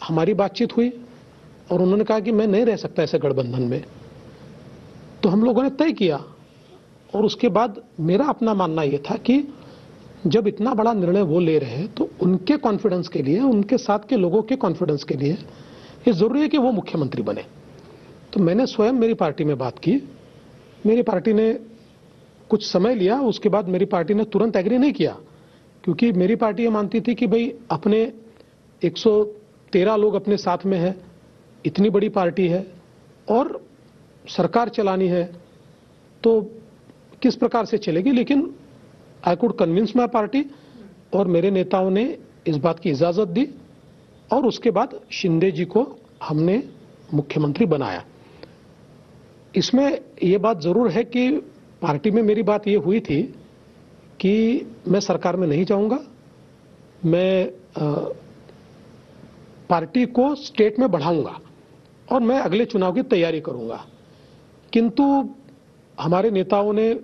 हमारी बातचीत हुई और उन्होंने कहा कि मैं नहीं रह सकता ऐसे गठबंधन में। तो हम लोगों ने तय किया और उसके बाद मेरा अपना मानना यह था कि जब इतना बड़ा निर्णय वो ले रहे हैं तो उनके कॉन्फिडेंस के लिए, उनके साथ के लोगों के कॉन्फिडेंस के लिए ये जरूरी है कि वो मुख्यमंत्री बने। तो मैंने स्वयं मेरी पार्टी में बात की। मेरी पार्टी ने कुछ समय लिया, उसके बाद मेरी पार्टी ने तुरंत एग्री नहीं किया, क्योंकि मेरी पार्टी ये मानती थी कि भाई अपने 113 लोग अपने साथ में है, इतनी बड़ी पार्टी है और सरकार चलानी है तो किस प्रकार से चलेगी। लेकिन I could convince my party और मेरे नेताओं ने इस बात की इजाजत दी और उसके बाद शिंदे जी को हमने मुख्यमंत्री बनाया। इसमें यह बात जरूर है कि पार्टी में मेरी बात यह हुई थी कि मैं सरकार में नहीं जाऊंगा, मैं पार्टी को स्टेट में बढ़ाऊंगा और मैं अगले चुनाव की तैयारी करूंगा। किंतु हमारे नेताओं ने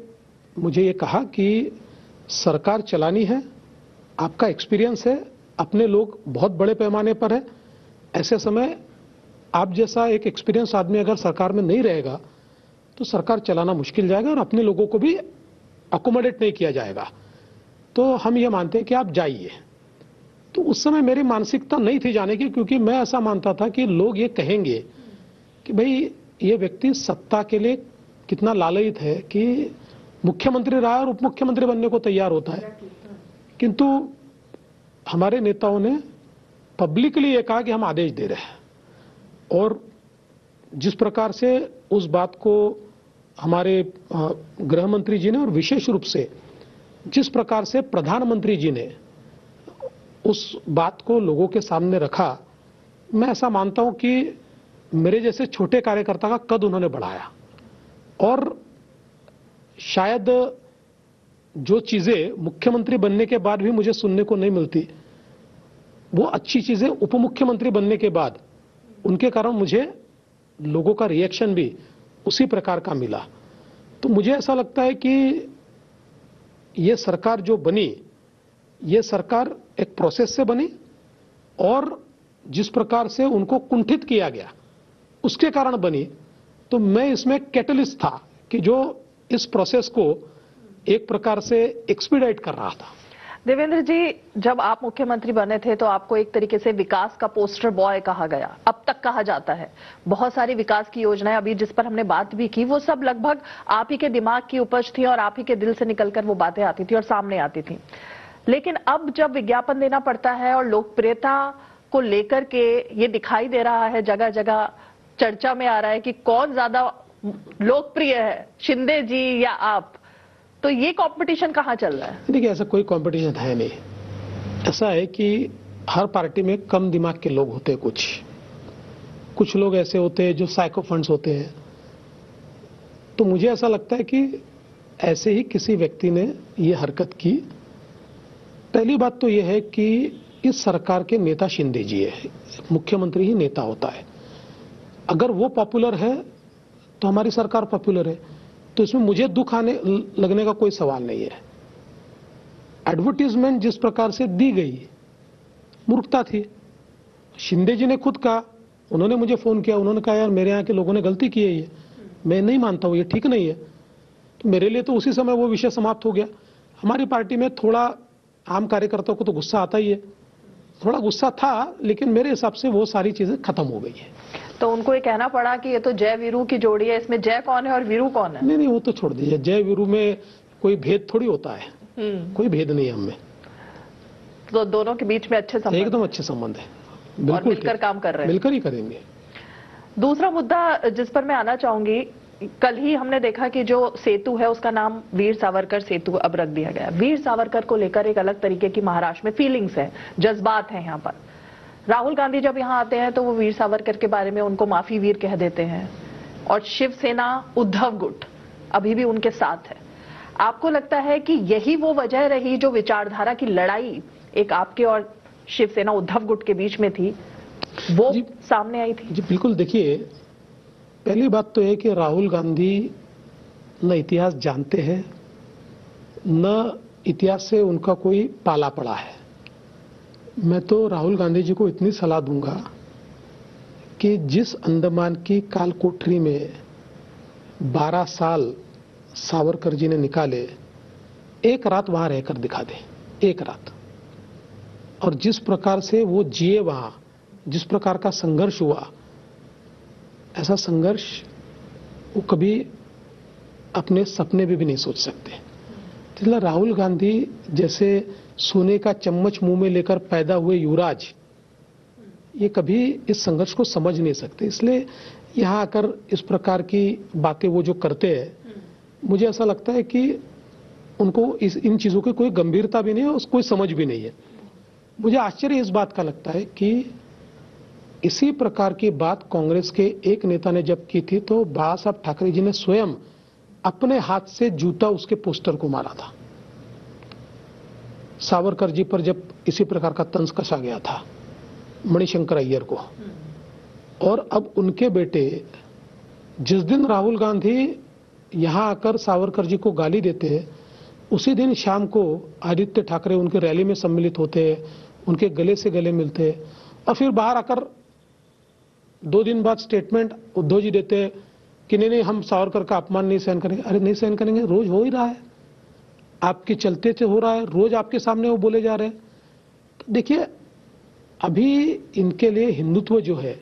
मुझे ये कहा कि सरकार चलानी है, आपका एक्सपीरियंस है, अपने लोग बहुत बड़े पैमाने पर है, ऐसे समय आप जैसा एक एक्सपीरियंस आदमी अगर सरकार में नहीं रहेगा तो सरकार चलाना मुश्किल जाएगा और अपने लोगों को भी अकोमोडेट नहीं किया जाएगा। तो हम ये मानते हैं कि आप जाइए। तो उस समय मेरी मानसिकता नहीं थी जाने की, क्योंकि मैं ऐसा मानता था कि लोग ये कहेंगे कि भाई ये व्यक्ति सत्ता के लिए कितना लालयित है कि मुख्यमंत्री रहा और उप मुख्यमंत्री बनने को तैयार होता है। किंतु हमारे नेताओं ने पब्लिकली ये कहा कि हम आदेश दे रहे हैं और जिस प्रकार से उस बात को हमारे गृह मंत्री जी ने और विशेष रूप से जिस प्रकार से प्रधानमंत्री जी ने उस बात को लोगों के सामने रखा, मैं ऐसा मानता हूं कि मेरे जैसे छोटे कार्यकर्ता का कद उन्होंने बढ़ाया और शायद जो चीजें मुख्यमंत्री बनने के बाद भी मुझे सुनने को नहीं मिलती, वो अच्छी चीजें उप मुख्यमंत्री बनने के बाद उनके कारण मुझे लोगों का रिएक्शन भी उसी प्रकार का मिला। तो मुझे ऐसा लगता है कि ये सरकार जो बनी, ये सरकार एक प्रोसेस से बनी और जिस प्रकार से उनको कुंठित किया गया उसके कारण बनी। तो मैं इसमें कैटलिस्ट था कि जो इस प्रोसेस को एक प्रकार से एक्सपीडाइट कर रहा था। देवेंद्र जी, जब आप मुख्यमंत्री बने थे तो आपको एक तरीके से विकास का पोस्टर बॉय कहा गया, अब तक कहा जाता है। बहुत सारी विकास की योजनाएं अभी जिस पर हमने बात भी की, वो सब लगभग आप ही के दिमाग की उपज थी और आप ही के दिल से निकलकर वो बातें आती थी और सामने आती थी। लेकिन अब जब विज्ञापन देना पड़ता है और लोकप्रियता को लेकर के ये दिखाई दे रहा है, जगह जगह चर्चा में आ रहा है कि कौन ज्यादा लोकप्रिय है, शिंदे जी या आप, तो ये कंपटीशन कहां चल रहा है? देखिए, ऐसा कोई कंपटीशन है नहीं। ऐसा है कि हर पार्टी में कम दिमाग के लोग होते हैं, कुछ लोग ऐसे होते हैं जो साइकोफंड्स होते हैं। तो मुझे ऐसा लगता है कि ऐसे ही किसी व्यक्ति ने ये हरकत की। पहली बात तो यह है कि इस सरकार के नेता शिंदे जी है, मुख्यमंत्री ही नेता होता है। अगर वो पॉपुलर है तो हमारी सरकार पॉपुलर है, तो इसमें मुझे दुख आने लगने का कोई सवाल नहीं है। एडवर्टीजमेंट जिस प्रकार से दी गई, मूर्खता थी। शिंदे जी ने खुद कहा, उन्होंने मुझे फोन किया, उन्होंने कहा यार मेरे यहाँ के लोगों ने गलती की है, ये मैं नहीं मानता हूँ, ये ठीक नहीं है। तो मेरे लिए तो उसी समय वो विषय समाप्त हो गया। हमारी पार्टी में थोड़ा आम कार्यकर्ताओं को तो गुस्सा आता ही है, थोड़ा गुस्सा था, लेकिन मेरे हिसाब से वो सारी चीजें खत्म हो गई है। तो उनको ये कहना पड़ा कि ये तो जय वीरू की जोड़ी है, इसमें जय कौन है और वीरू कौन है? नहीं, वो तो छोड़ दीजिए। जय वीरू में कोई भेद थोड़ी होता है, कोई भेद नहीं है हमें। तो दोनों के बीच में अच्छे संबंध, एकदम अच्छे संबंध है, और मिलकर काम कर रहे हैं, मिलकर ही करेंगे। दूसरा मुद्दा जिस पर मैं आना चाहूंगी, कल ही हमने देखा कि जो सेतु है उसका नाम वीर सावरकर सेतु अब रख दिया गया। वीर सावरकर को लेकर एक अलग तरीके की महाराष्ट्र में फीलिंग्स है, जज्बात हैं। यहाँ पर राहुल गांधी जब यहाँ आते हैं तो वो वीर सावरकर के बारे में उनको माफी वीर कह देते हैं, और शिवसेना उद्धव गुट अभी भी उनके साथ है। आपको लगता है कि यही वो वजह रही जो विचारधारा की लड़ाई एक आपके और शिवसेना उद्धव गुट के बीच में थी, वो सामने आई थी? जी बिल्कुल। देखिए, पहली बात तो है कि राहुल गांधी न इतिहास जानते हैं, न इतिहास से उनका कोई पाला पड़ा है। मैं तो राहुल गांधी जी को इतनी सलाह दूंगा कि जिस अंडमान की काल कोठरी में 12 साल सावरकर जी ने निकाले, एक रात वहां रहकर दिखा दे, एक रात। और जिस प्रकार से वो जिए वहां, जिस प्रकार का संघर्ष हुआ, ऐसा संघर्ष वो कभी अपने सपने में भी नहीं सोच सकते। इसलिए राहुल गांधी जैसे सोने का चम्मच मुंह में लेकर पैदा हुए युवराज, ये कभी इस संघर्ष को समझ नहीं सकते। इसलिए यहाँ आकर इस प्रकार की बातें वो जो करते हैं, मुझे ऐसा लगता है कि उनको इन चीजों की कोई गंभीरता भी नहीं है और कोई समझ भी नहीं है। मुझे आश्चर्य इस बात का लगता है कि इसी प्रकार की बात कांग्रेस के एक नेता ने जब की थी तो बाला साहब ठाकरे जी ने स्वयं अपने हाथ से जूता उसके पोस्टर को मारा था। सावरकर जी पर जब इसी प्रकार का तंज कसा गया था, मणिशंकर अय्यर को। और अब उनके बेटे, जिस दिन राहुल गांधी यहां आकर सावरकर जी को गाली देते हैं, उसी दिन शाम को आदित्य ठाकरे उनके रैली में सम्मिलित होते हैं, उनके गले से गले मिलते हैं और फिर बाहर आकर 2 दिन बाद स्टेटमेंट उद्धव जी देते हैं कि नहीं हम सावरकर का अपमान नहीं सहन करेंगे। अरे नहीं सहन करेंगे, रोज हो ही रहा है, आपके चलते से हो रहा है, रोज आपके सामने वो बोले जा रहे हैं। तो देखिए, अभी इनके लिए हिंदुत्व जो है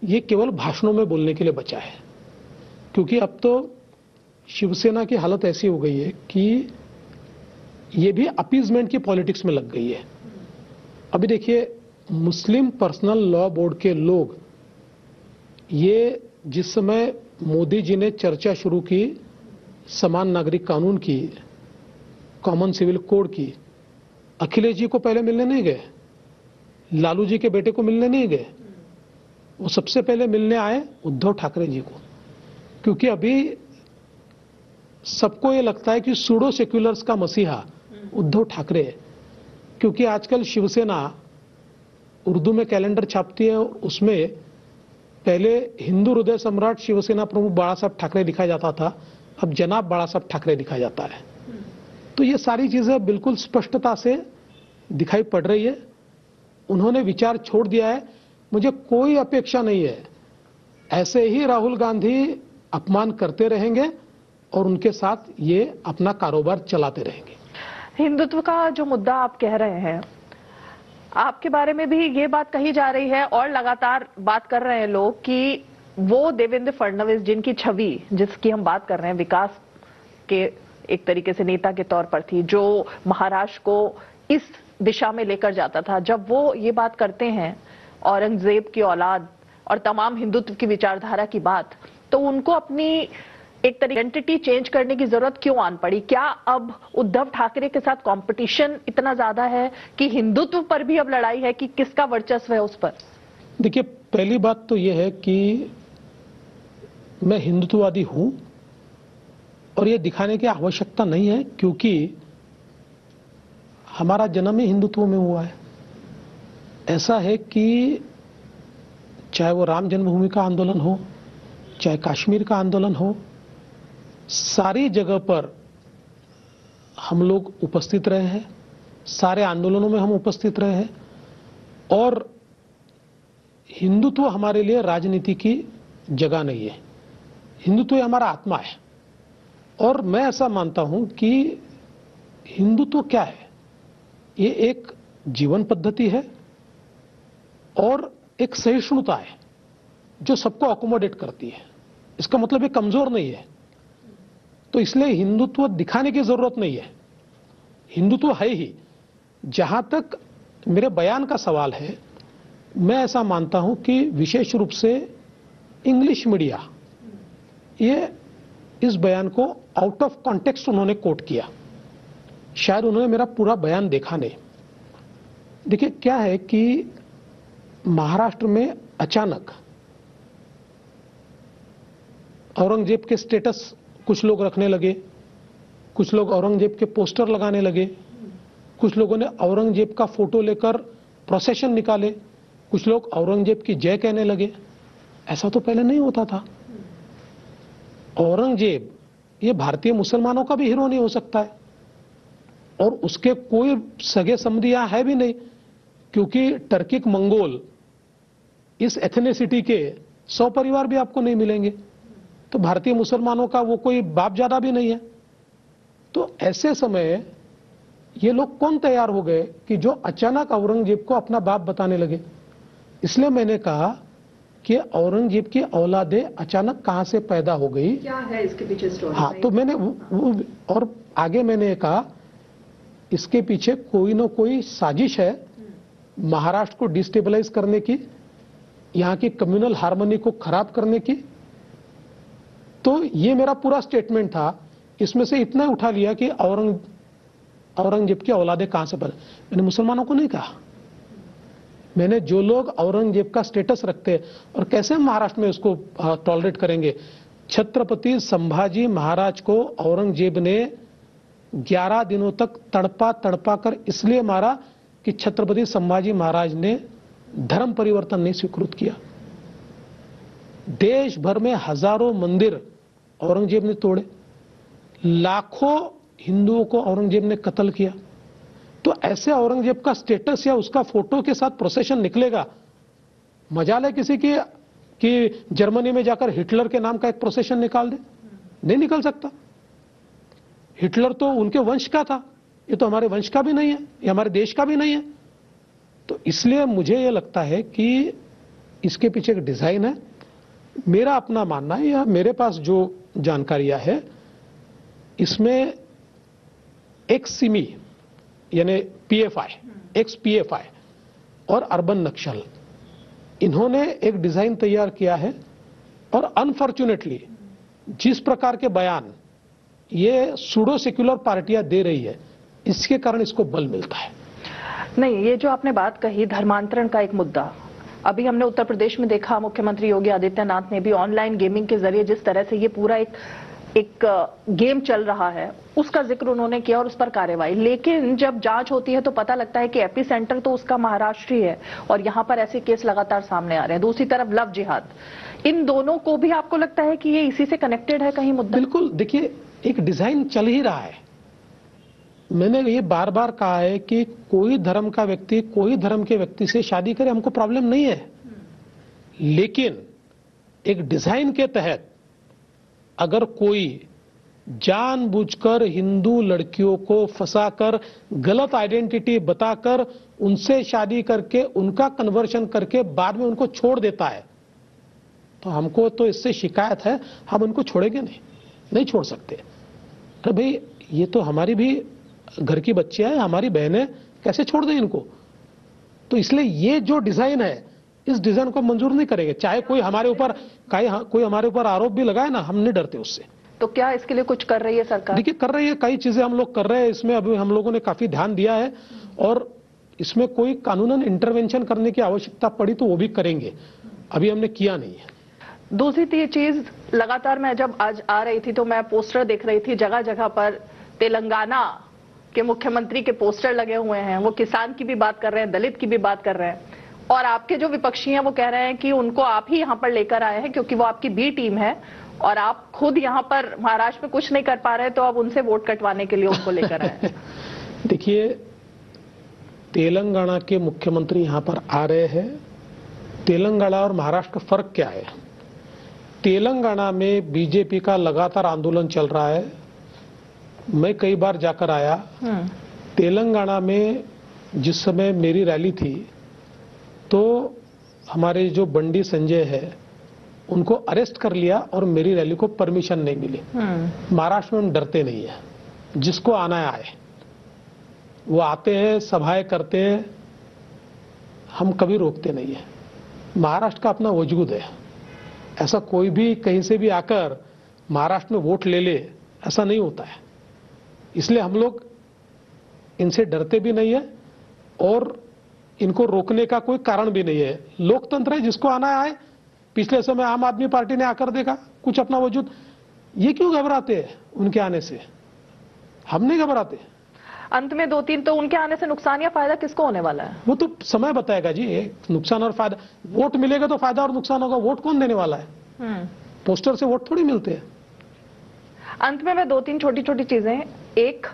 ये केवल भाषणों में बोलने के लिए बचा है, क्योंकि अब तो शिवसेना की हालत ऐसी हो गई है कि ये भी अपीजमेंट की पॉलिटिक्स में लग गई है। अभी देखिए, मुस्लिम पर्सनल लॉ बोर्ड के लोग, ये जिस समय मोदी जी ने चर्चा शुरू की समान नागरिक कानून की, कॉमन सिविल कोड की, अखिलेश जी को पहले मिलने नहीं गए, लालू जी के बेटे को मिलने नहीं गए, वो सबसे पहले मिलने आए उद्धव ठाकरे जी को। क्योंकि अभी सबको ये लगता है कि सूडो सेक्युलर्स का मसीहा उद्धव ठाकरे है, क्योंकि आजकल शिवसेना उर्दू में कैलेंडर छापती है और उसमें पहले हिंदू हृदय सम्राट शिवसेना प्रमुख बाला साहब ठाकरे लिखा जाता था, अब जनाब बाला साहब ठाकरे लिखा जाता है। तो ये सारी चीजें बिल्कुल स्पष्टता से दिखाई पड़ रही है। उन्होंने विचार छोड़ दिया है। मुझे कोई अपेक्षा नहीं है, ऐसे ही राहुल गांधी अपमान करते रहेंगे और उनके साथ ये अपना कारोबार चलाते रहेंगे। हिंदुत्व का जो मुद्दा आप कह रहे हैं, आपके बारे में भी ये बात कही जा रही है और लगातार बात कर रहे हैं लोग कि वो देवेंद्र फडणवीस जिनकी छवि, जिसकी हम बात कर रहे हैं, विकास के एक तरीके से नेता के तौर पर थी, जो महाराष्ट्र को इस दिशा में लेकर जाता था, जब वो ये बात करते हैं औरंगजेब की औलाद और तमाम हिंदुत्व की विचारधारा की बात, तो उनको अपनी एक तरीके आइडेंटिटी चेंज करने की जरूरत क्यों आन पड़ी? क्या अब उद्धव ठाकरे के साथ कंपटीशन इतना ज्यादा है कि हिंदुत्व पर भी अब लड़ाई है कि किसका वर्चस्व है उस पर? देखिए, पहली बात तो यह है कि मैं हिंदुत्ववादी हूं और यह दिखाने की आवश्यकता नहीं है, क्योंकि हमारा जन्म ही हिंदुत्व में हुआ है। ऐसा है कि चाहे वो राम जन्मभूमि का आंदोलन हो, चाहे कश्मीर का आंदोलन हो, सारी जगह पर हम लोग उपस्थित रहे हैं, सारे आंदोलनों में हम उपस्थित रहे हैं और हिंदुत्व हमारे लिए राजनीति की जगह नहीं है। हिंदुत्व हमारा आत्मा है और मैं ऐसा मानता हूं कि हिंदुत्व क्या है? ये एक जीवन पद्धति है और एक सहिष्णुता है जो सबको अकोमोडेट करती है। इसका मतलब ये कमजोर नहीं है। तो इसलिए हिंदुत्व दिखाने की जरूरत नहीं है, हिंदुत्व है ही। जहां तक मेरे बयान का सवाल है, मैं ऐसा मानता हूं कि विशेष रूप से इंग्लिश मीडिया ये इस बयान को आउट ऑफ कॉन्टेक्स्ट उन्होंने कोट किया। शायद उन्होंने मेरा पूरा बयान देखा नहीं। देखिए, क्या है कि महाराष्ट्र में अचानक औरंगजेब के स्टेटस कुछ लोग रखने लगे, कुछ लोग औरंगजेब के पोस्टर लगाने लगे, कुछ लोगों ने औरंगजेब का फोटो लेकर प्रोसेशन निकाले, कुछ लोग औरंगजेब की जय कहने लगे। ऐसा तो पहले नहीं होता था। औरंगजेब ये भारतीय मुसलमानों का भी हीरो नहीं हो सकता है और उसके कोई सगे संबंधी यहां है भी नहीं, क्योंकि टर्किक मंगोल इस एथनिसिटी के 100 परिवार भी आपको नहीं मिलेंगे। तो भारतीय मुसलमानों का वो कोई बाप ज्यादा भी नहीं है। तो ऐसे समय ये लोग कौन तैयार हो गए कि जो अचानक औरंगजेब को अपना बाप बताने लगे। इसलिए मैंने कहा कि औरंगजेब की औलादे अचानक कहां से पैदा हो गई, क्या है इसके पीछे स्टोरी? हाँ, तो मैंने और आगे मैंने कहा इसके पीछे कोई ना कोई साजिश है महाराष्ट्र को डिस्टेबलाइज करने की, यहां की कम्युनल हार्मनी को खराब करने की। तो ये मेरा पूरा स्टेटमेंट था। इसमें से इतना उठा लिया कि औरंगजेब की औलादे कहां से पैदा। मैंने मुसलमानों को नहीं कहा। मैंने जो लोग औरंगजेब का स्टेटस रखते हैं और कैसे हम महाराष्ट्र में उसको टॉलरेट करेंगे। छत्रपति संभाजी महाराज को औरंगजेब ने 11 दिनों तक तड़पा तड़पा कर इसलिए मारा कि छत्रपति संभाजी महाराज ने धर्म परिवर्तन नहीं स्वीकृत किया। देश भर में हजारों मंदिर औरंगजेब ने तोड़े, लाखों हिंदुओं को औरंगजेब ने कत्ल किया। तो ऐसे औरंगजेब का स्टेटस या उसका फोटो के साथ प्रोसेशन निकलेगा। मजाल है किसी की कि जर्मनी में जाकर हिटलर के नाम का एक प्रोसेशन निकाल दे, नहीं निकल सकता। हिटलर तो उनके वंश का था, ये तो हमारे वंश का भी नहीं है, ये हमारे देश का भी नहीं है। तो इसलिए मुझे यह लगता है कि इसके पीछे एक डिजाइन है। मेरा अपना मानना है या मेरे पास जो जानकारियां है, इसमें एक सिमी यानी पीएफआई, एक्स पीएफआई और अर्बन नक्सल, इन्होंने एक डिजाइन तैयार किया है। और अनफॉर्चुनेटली जिस प्रकार के बयान ये सूडो सेक्युलर पार्टियां दे रही है, इसके कारण इसको बल मिलता है। नहीं, ये जो आपने बात कही धर्मांतरण का एक मुद्दा, अभी हमने उत्तर प्रदेश में देखा, मुख्यमंत्री योगी आदित्यनाथ ने भी ऑनलाइन गेमिंग के जरिए जिस तरह से ये पूरा एक गेम चल रहा है उसका जिक्र उन्होंने किया और उस पर कार्रवाई। लेकिन जब जांच होती है तो पता लगता है कि एपी सेंटर तो उसका महाराष्ट्र ही है और यहां पर ऐसे केस लगातार सामने आ रहे हैं। दूसरी तरफ लव जिहाद, इन दोनों को भी आपको लगता है कि ये इसी से कनेक्टेड है कहीं मुद्दा? बिल्कुल, देखिए एक डिजाइन चल ही रहा है। मैंने ये बार बार कहा है कि कोई धर्म का व्यक्ति कोई धर्म के व्यक्ति से शादी करे, हमको प्रॉब्लम नहीं है। लेकिन एक डिजाइन के तहत अगर कोई जानबूझकर हिंदू लड़कियों को फंसाकर गलत आइडेंटिटी बताकर उनसे शादी करके उनका कन्वर्शन करके बाद में उनको छोड़ देता है, तो हमको तो इससे शिकायत है। हम उनको छोड़ेंगे नहीं छोड़ सकते। अरे भाई, ये तो हमारी भी घर की बच्चियां हैं, हमारी बहनें, कैसे छोड़ दें इनको? तो इसलिए ये जो डिजाइन है, इस डिजाइन को मंजूर नहीं करेंगे। चाहे कोई हमारे ऊपर आरोप भी लगाए ना, हम नहीं डरते उससे। तो क्या इसके लिए कुछ कर रही है सरकार? देखिए, कर रही है, कई चीजें हम लोग कर रहे हैं। इसमें अभी हम लोगों ने काफी ध्यान दिया है और इसमें कोई कानूनन इंटरवेंशन करने की आवश्यकता पड़ी तो वो भी करेंगे। अभी हमने किया नहीं है। दूसरी चीज, लगातार मैं जब आज आ रही थी तो मैं पोस्टर देख रही थी, जगह जगह पर तेलंगाना के मुख्यमंत्री के पोस्टर लगे हुए हैं। वो किसान की भी बात कर रहे हैं, दलित की भी बात कर रहे हैं, और आपके जो विपक्षी हैं वो कह रहे हैं कि उनको आप ही यहां पर लेकर आए हैं क्योंकि वो आपकी बी टीम है और आप खुद यहां पर महाराष्ट्र में कुछ नहीं कर पा रहे, तो अब उनसे वोट कटवाने के लिए उनको लेकर आए हैं। देखिए, तेलंगाना के मुख्यमंत्री यहां पर आ रहे हैं। तेलंगाना और महाराष्ट्र का फर्क क्या है? तेलंगाना में बीजेपी का लगातार आंदोलन चल रहा है। मैं कई बार जाकर आया। तेलंगाना में जिस समय मेरी रैली थी तो हमारे जो बंडी संजय है उनको अरेस्ट कर लिया और मेरी रैली को परमिशन नहीं मिली। महाराष्ट्र में हम डरते नहीं है, जिसको आना है आए। वो आते हैं, सभाएं करते हैं, हम कभी रोकते नहीं है। महाराष्ट्र का अपना वजूद है। ऐसा कोई भी कहीं से भी आकर महाराष्ट्र में वोट ले ले, ऐसा नहीं होता है। इसलिए हम लोग इनसे डरते भी नहीं है और इनको रोकने का कोई कारण भी नहीं है। लोकतंत्र है, जिसको आना है आए। पिछले समय आम आदमी पार्टी ने आकर देखा कुछ अपना वजूद। ये क्यों घबराते हैं उनके आने से? हम नहीं घबराते। अंत में 2-3 तो उनके आने से नुकसान या फायदा किसको होने वाला है? वो तो समय बताएगा जी। नुकसान और फायदा, वोट मिलेगा तो फायदा और नुकसान होगा। वोट कौन देने वाला है? पोस्टर से वोट थोड़ी मिलते हैं। अंत में मैं 2-3 छोटी छोटी चीजें, एक,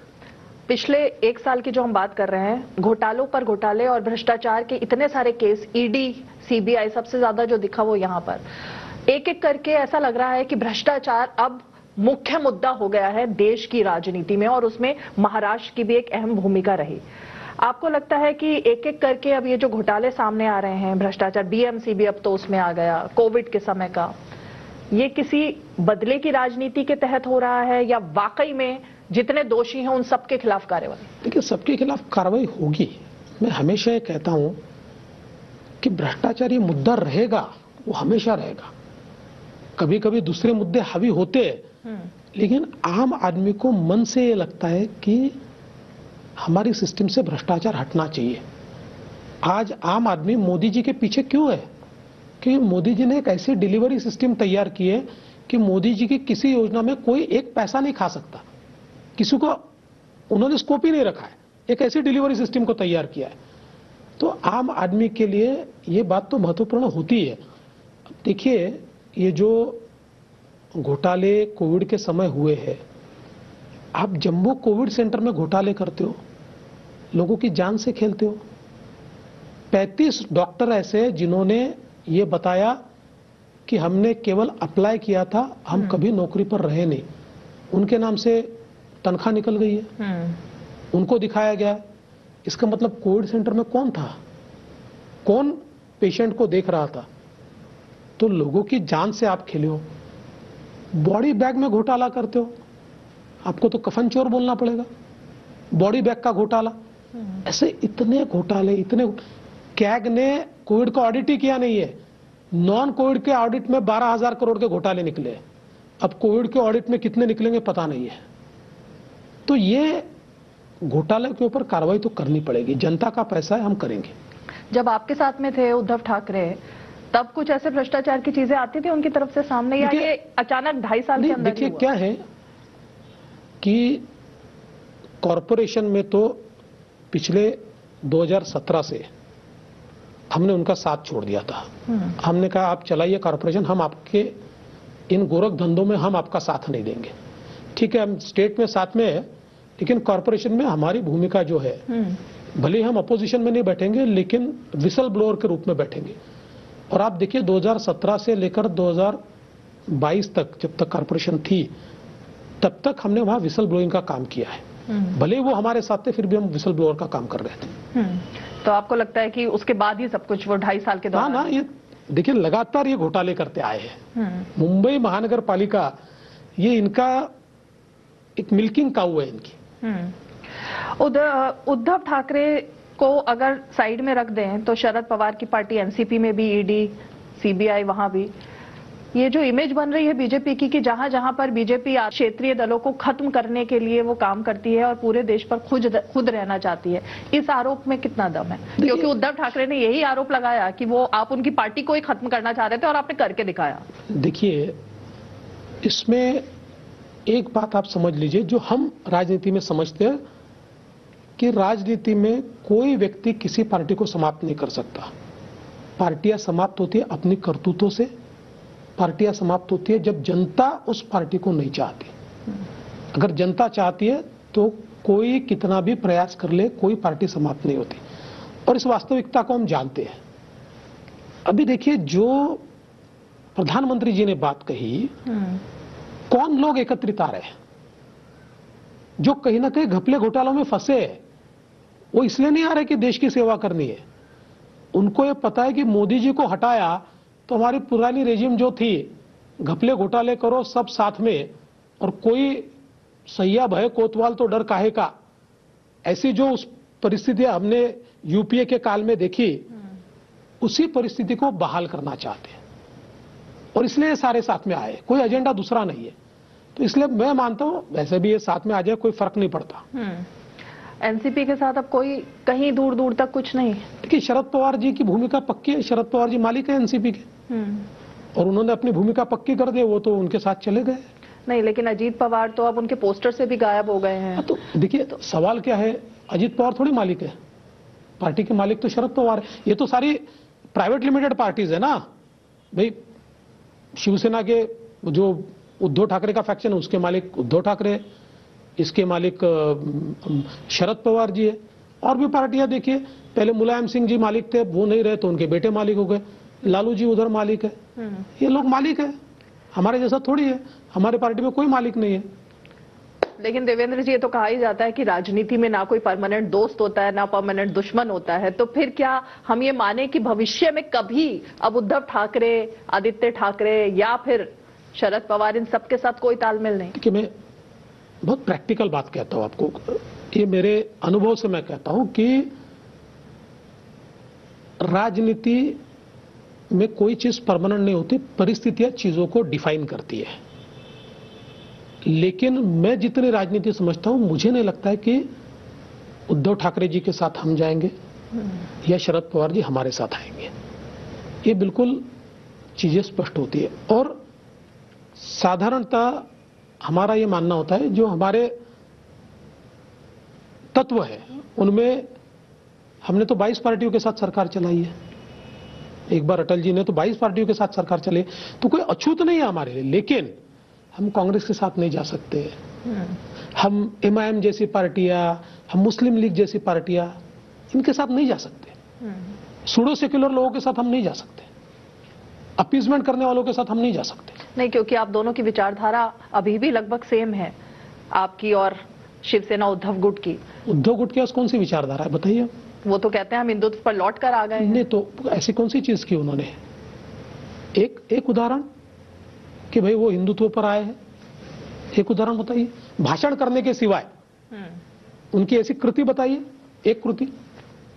पिछले एक साल की जो हम बात कर रहे हैं, घोटालों पर घोटाले और भ्रष्टाचार के इतने सारे केस, ईडी, सीबीआई सबसे ज्यादा जो दिखा वो यहां पर एक एक करके ऐसा लग रहा है कि भ्रष्टाचार अब मुख्य मुद्दा हो गया है देश की राजनीति में, और उसमें महाराष्ट्र की भी एक अहम भूमिका रही। आपको लगता है कि एक एक करके अब ये जो घोटाले सामने आ रहे हैं, भ्रष्टाचार, बीएमसीबी अब तो उसमें आ गया, कोविड के समय का, ये किसी बदले की राजनीति के तहत हो रहा है या वाकई में जितने दोषी हैं उन सबके खिलाफ कार्रवाई? देखिए, सबके खिलाफ कार्रवाई होगी। मैं हमेशा ये कहता हूं कि भ्रष्टाचार ये मुद्दा रहेगा, वो हमेशा रहेगा। कभी कभी दूसरे मुद्दे हावी होते हैं, लेकिन आम आदमी को मन से ये लगता है कि हमारी सिस्टम से भ्रष्टाचार हटना चाहिए। आज आम आदमी मोदी जी के पीछे क्यों है? कि मोदी जी ने एक ऐसी डिलीवरी सिस्टम तैयार की है कि मोदी जी की किसी योजना में कोई एक पैसा नहीं खा सकता, किसी को उन्होंने स्कोप ही नहीं रखा है। एक ऐसी डिलीवरी सिस्टम को तैयार किया है, तो आम आदमी के लिए ये बात तो महत्वपूर्ण होती है। देखिए, ये जो घोटाले कोविड के समय हुए हैं, आप जम्बो कोविड सेंटर में घोटाले करते हो, लोगों की जान से खेलते हो। 35 डॉक्टर ऐसे जिन्होंने ये बताया कि हमने केवल अप्लाई किया था, हम कभी नौकरी पर रहे नहीं, उनके नाम से तनख्वाह निकल गई है, उनको दिखाया गया। इसका मतलब कोविड सेंटर में कौन था, कौन पेशेंट को देख रहा था? तो लोगों की जान से आप खेले हो। बॉडी बैग में घोटाला करते हो, आपको तो कफन चोर बोलना पड़ेगा। बॉडी बैग का घोटाला, ऐसे इतने घोटाले, इतने। कैग ने कोविड का ऑडिट ही किया नहीं है, नॉन कोविड के ऑडिट में 12,000 करोड़ के घोटाले निकले। अब कोविड के ऑडिट में कितने निकलेंगे पता नहीं है। तो ये घोटाले के ऊपर कार्रवाई तो करनी पड़ेगी, जनता का पैसा है, हम करेंगे। जब आपके साथ में थे उद्धव ठाकरे, तब कुछ ऐसे भ्रष्टाचार की चीजें आती थी उनकी तरफ से सामने, या ये अचानक 2.5 साल के अंदर? देखिए, क्या है कि कॉरपोरेशन में तो पिछले 2017 से हमने उनका साथ छोड़ दिया था। हमने कहा आप चलाइए कॉरपोरेशन, हम आपके इन गोरख धंधों में हम आपका साथ नहीं देंगे। ठीक है, हम स्टेट में साथ में है, लेकिन कॉरपोरेशन में हमारी भूमिका जो है, भले हम अपोजिशन में नहीं बैठेंगे, लेकिन विसल ब्लोअर के रूप में बैठेंगे। और आप देखिए 2017 से लेकर 2022 तक, जब तक कॉरपोरेशन थी, तब तक हमने वहां विसल ब्लोइंग का काम किया है। भले वो हमारे साथ थे, फिर भी हम विसल ब्लोअर का काम कर रहे थे। तो आपको लगता है कि उसके बाद ही सब कुछ, वो 2.5 साल के दौरान? ना, ये देखिए लगातार ये घोटाले करते आए हैं। मुंबई महानगर पालिका, ये इनका एक मिल्किंग काऊ है इनकी। उद्धव ठाकरे को अगर साइड में रख दें तो शरद पवार की पार्टी एनसीपी में भी ईडी, सीबीआई, वहां भी ये जो इमेज बन रही है बीजेपी की, कि जहां जहां पर बीजेपी क्षेत्रीय दलों को खत्म करने के लिए वो काम करती है और पूरे देश पर खुद रहना चाहती है, इस आरोप में कितना दम है? क्योंकि उद्धव ठाकरे ने यही आरोप लगाया कि वो आप उनकी पार्टी को ही खत्म करना चाह रहे थे और आपने करके दिखाया। देखिए, इसमें एक बात आप समझ लीजिए, जो हम राजनीति में समझते हैं कि राजनीति में कोई व्यक्ति किसी पार्टी को समाप्त नहीं कर सकता। पार्टियां समाप्त होती है अपनी करतूतों से, पार्टियां समाप्त होती है जब जनता उस पार्टी को नहीं चाहती। अगर जनता चाहती है तो कोई कितना भी प्रयास कर ले, कोई पार्टी समाप्त नहीं होती, और इस वास्तविकता को हम जानते हैं। अभी देखिए, जो प्रधानमंत्री जी ने बात कही, कौन लोग एकत्रित आ रहे हैं? जो कहीं ना कहीं घपले घोटालों में फंसे हैं, वो इसलिए नहीं आ रहे कि देश की सेवा करनी है। उनको ये पता है कि मोदी जी को हटाया तो हमारी पुरानी रेजिम जो थी, घपले घोटाले करो सब साथ में, और कोई सैया भय कोतवाल तो डर काहे का, ऐसी जो उस परिस्थिति हमने यूपीए के काल में देखी, उसी परिस्थिति को बहाल करना चाहते हैं, और इसलिए सारे साथ में आए, कोई एजेंडा दूसरा नहीं है। तो इसलिए मैं मानता हूं वैसे भी ये साथ में आ जाए, कोई फर्क नहीं पड़ता। एनसीपी के साथ अब कोई कहीं दूर दूर तक कुछ नहीं। देखिए, शरद पवार जी की भूमिका पक्की है, शरद पवार जी मालिक है एनसीपी के, और उन्होंने अपनी भूमिका पक्की कर दी, वो तो उनके साथ चले गए। नहीं, लेकिन अजीत पवार तो अब उनके पोस्टर से भी गायब हो गए हैं। तो देखिए, तो सवाल क्या है, अजीत पवार थोड़ी मालिक है, पार्टी के मालिक तो शरद पवार है। ये तो सारी प्राइवेट लिमिटेड पार्टीज है ना भाई। शिवसेना के जो उद्धव ठाकरे का फैक्शन है, उसके मालिक उद्धव ठाकरे, इसके मालिक शरद पवार जी है। और भी पार्टियां देखिए, पहले मुलायम सिंह जी मालिक थे, वो नहीं रहे तो उनके बेटे मालिक हो गए, लालू जी उधर मालिक है। ये लोग मालिक है, हमारे जैसा थोड़ी है, हमारे पार्टी में कोई मालिक नहीं है। लेकिन देवेंद्र जी, ये तो कहा ही जाता है कि राजनीति में ना कोई परमानेंट दोस्त होता है, ना परमानेंट दुश्मन होता है। तो फिर क्या हम ये माने कि भविष्य में कभी अब उद्धव ठाकरे, आदित्य ठाकरे या फिर शरद पवार, इन सबके साथ कोई तालमेल नहीं? देखिए, मैं बहुत प्रैक्टिकल बात कहता हूं आपको, ये मेरे अनुभव से मैं कहता हूं कि राजनीति में कोई चीज परमानेंट नहीं होती, परिस्थितियां चीजों को डिफाइन करती है। लेकिन मैं जितनी राजनीति समझता हूं, मुझे नहीं लगता है कि उद्धव ठाकरे जी के साथ हम जाएंगे या शरद पवार जी हमारे साथ आएंगे। ये बिल्कुल चीजें स्पष्ट होती है। और साधारणतः हमारा ये मानना होता है, जो हमारे तत्व है उनमें, हमने तो 22 पार्टियों के साथ सरकार चलाई है। एक बार अटल जी ने तो 22 पार्टियों के साथ सरकार चली, तो कोई अछूत नहीं है हमारे लिए। लेकिन हम कांग्रेस के साथ नहीं जा सकते, हम एमआईएम जैसी पार्टियां, हम मुस्लिम लीग जैसी पार्टियां, इनके साथ नहीं जा सकते। सूडो सेक्युलर लोगों के साथ हम नहीं जा सकते, अपीजमेंट करने वालों के साथ हम नहीं जा सकते। नहीं, क्योंकि आप दोनों की विचारधारा अभी भी लगभग सेम है, आपकी और शिवसेना उद्धव गुट की। उद्धव गुट के पास कौन सी विचारधारा है बताइए? वो तो कहते हैं हम हिंदुत्व पर लौट कर आ गए हैं। नहीं, तो ऐसी कौन सी चीज की उन्होंने? एक उदाहरण कि भाई वो हिंदुत्व पर आए हैं, एक उदाहरण बताइए। भाषण करने के सिवाय उनकी ऐसी कृति बताइए, एक कृति।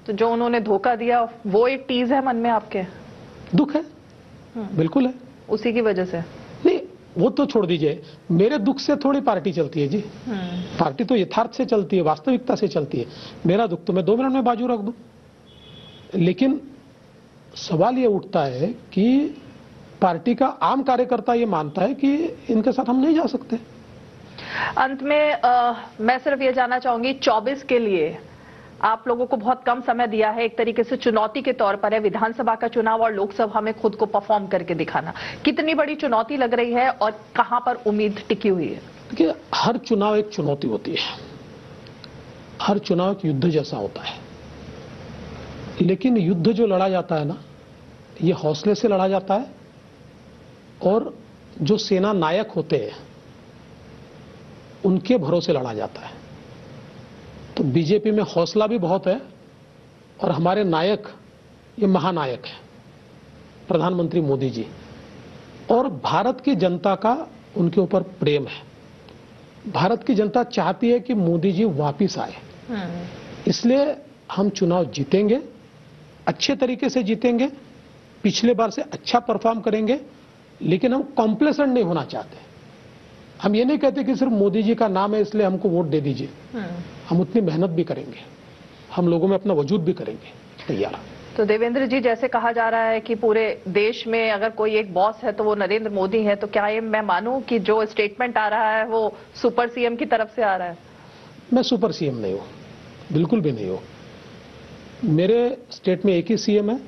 तो जो उन्होंने धोखा दिया वो एक टीज है मन में आपके? दुख है, बिल्कुल है। उसी की वजह से? नहीं, वो तो छोड़ दीजिए, मेरे दुख से थोड़ी पार्टी चलती है जी। पार्टी तो यथार्थ से चलती है, वास्तविकता से चलती है। मेरा दुख तो मैं 2 मिनट में बाजू रख दूं। लेकिन सवाल ये उठता है कि पार्टी का आम कार्यकर्ता ये मानता है कि इनके साथ हम नहीं जा सकते। अंत में मैं सिर्फ ये जानना चाहूंगी, 24 के लिए आप लोगों को बहुत कम समय दिया है, एक तरीके से चुनौती के तौर पर है। विधानसभा का चुनाव और लोकसभा में खुद को परफॉर्म करके दिखाना कितनी बड़ी चुनौती लग रही है और कहां पर उम्मीद टिकी हुई है? देखिए, हर चुनाव एक चुनौती होती है, हर चुनाव एक युद्ध जैसा होता है। लेकिन युद्ध जो लड़ा जाता है ना, ये हौसले से लड़ा जाता है, और जो सेना नायक होते हैं उनके भरोसे लड़ा जाता है। तो बीजेपी में हौसला भी बहुत है, और हमारे नायक ये महानायक है, प्रधानमंत्री मोदी जी, और भारत की जनता का उनके ऊपर प्रेम है। भारत की जनता चाहती है कि मोदी जी वापिस आए, इसलिए हम चुनाव जीतेंगे, अच्छे तरीके से जीतेंगे, पिछले बार से अच्छा परफॉर्म करेंगे। लेकिन हम कॉम्प्लेसेंट नहीं होना चाहते। हम ये नहीं कहते कि सिर्फ मोदी जी का नाम है इसलिए हमको वोट दे दीजिए। हम उतनी मेहनत भी करेंगे, हम लोगों में अपना वजूद भी करेंगे तैयार। तो देवेंद्र जी, जैसे कहा जा रहा है कि पूरे देश में अगर कोई एक बॉस है तो वो नरेंद्र मोदी है, तो क्या ये मैं मानूं कि जो स्टेटमेंट आ रहा है वो सुपर सीएम की तरफ से आ रहा है? मैं सुपर सीएम नहीं हूं, बिल्कुल भी नहीं हूं। मेरे स्टेट में एक ही सीएम है,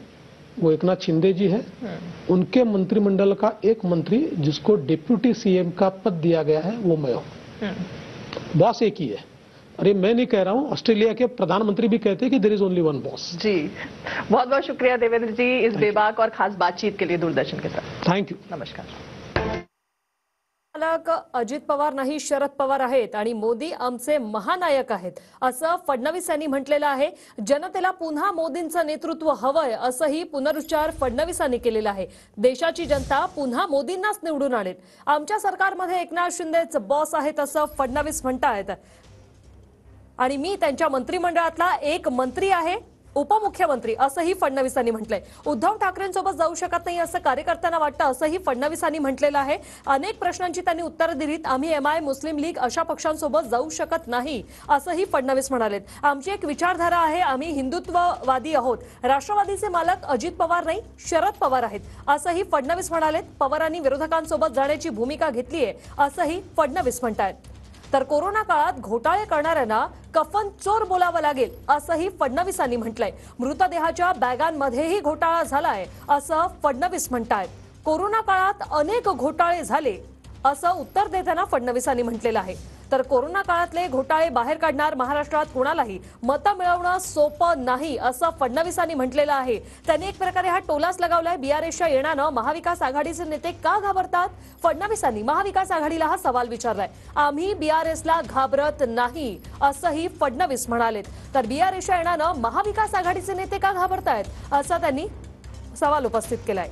वो एकनाथ शिंदे जी है। उनके मंत्रिमंडल का एक मंत्री जिसको डिप्यूटी सीएम का पद दिया गया है वो मैं हूं। बॉस एक ही है। अरे मैं नहीं कह रहा हूं, ऑस्ट्रेलिया के प्रधानमंत्री भी कहते हैं कि there is only one boss. जी, बहुत बहुत शुक्रिया देवेंद्र जी इस बेबाक और खास बातचीत के लिए दूरदर्शन के साथ। थैंक यू, नमस्कार। अजित पवार नाही, शरद पवार आहेत आणि मोदी आमचे महानायक आहेत असं फडणवीस यांनी म्हटलेलं आहे। जनतेला पुन्हा मोदींचं नेतृत्व हवंय असंही पुनरुच्चार फडणवीसांनी केलेला आहे। देशाची जनता पुन्हा मोदींनाच निवडून आणेल, आमच्या सरकारमध्ये एकनाथ शिंदेच बॉस आहेत असं फडणवीस म्हणतायत। आणि मी त्यांच्या मंत्रिमंडळातला एक मंत्री आहे, उपमुख्यमंत्री असंही फडणवीसांनी म्हटलंय। उद्धव ठाकरेंसोबत जाऊ शकत नाही असं कार्यकर्त्यांना वाटतं असंही फडणवीसांनी म्हटलेलं आहे। अनेक प्रश्नांची त्यांनी उत्तरं दिलीत। आम्ही एमआय, मुस्लिम लीग अशा पक्षांसोबत जाऊ शकत नाही असंही फडणवीस म्हणालेत। आमची एक विचारधारा आहे, आम्ही हिंदुत्ववादी आहोत। राष्ट्रवादीचे मालक अजित पवार नाही, शरद पवार आहेत असंही फडणवीस म्हणालेत। पवारांनी विरोधकांसोबत जाण्याची भूमिका घेतलीये असंही फडणवीस म्हणतायत। तर कोरोना काळात घोटाळे करणाऱ्यांना कफन चोर बोलावं लागेल असंही फडणवीसांनी म्हटलंय। मृतदेहाच्या बॅगांमध्येही घोटाळा झालाय असं फडणवीस म्हणतायत। कोरोना काळात अनेक घोटाळे झाले असं उत्तर देताना फडणवीसांनी म्हटलेलं आहे। तर कोरोना काळातले घोटाळे बाहेर काढणार महाराष्ट्रात कोणालाही मतं मिळवणं सोपं नाही असं फडणवीसांनी म्हटलेलं आहे. त्यांनी एक प्रकारे हा टोलाच लगावलाय. बीआरएसच्या येण्यानं महाविकास आघाडीचे नेते का घाबरतात? फडणवीसांनी महाविकास आघाडीला हा सवाल विचारलाय. आम्ही बीआरएसला घाबरत नाही असंही फडणवीस म्हणालेत. तर बीआरएसच्या येण्यानं महाविकास आघाडीचे नेते का घाबरतायत असा त्यांनी सवाल उपस्थित केलाय.